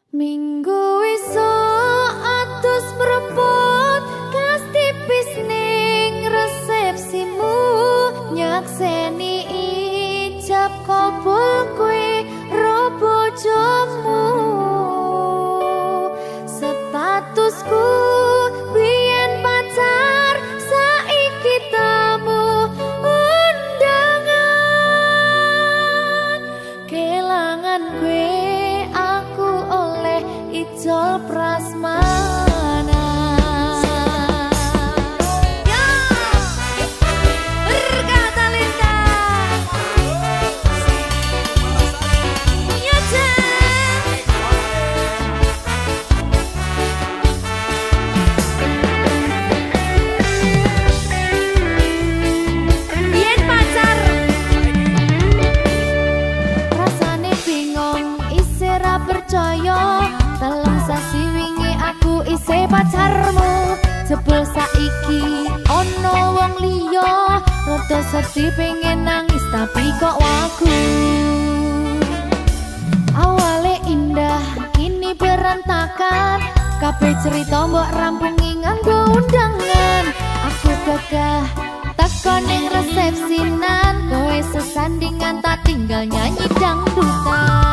Minggu esuk atus mrepot kas tipis ning resepsimu nyakseni ijab kabul kowe ro bojomu statusku biyen pacar saiki tamu undangan kelangan kowe aku oleh ijol prasmana. Ya, berkata Linda. Ya, Yen pacar rasane bingung isih ra percaya telung sasi wingi aku isih pacarmu jebul saiki ono wong liya rada sedih pengen nangis tapi kok wagu awale indah kini berantakan kabeh cerita mbok rampungi nganggo undangan aku gagah teko ning resepsinan kowe sesandingan tak tinggal nyanyi dangdutan.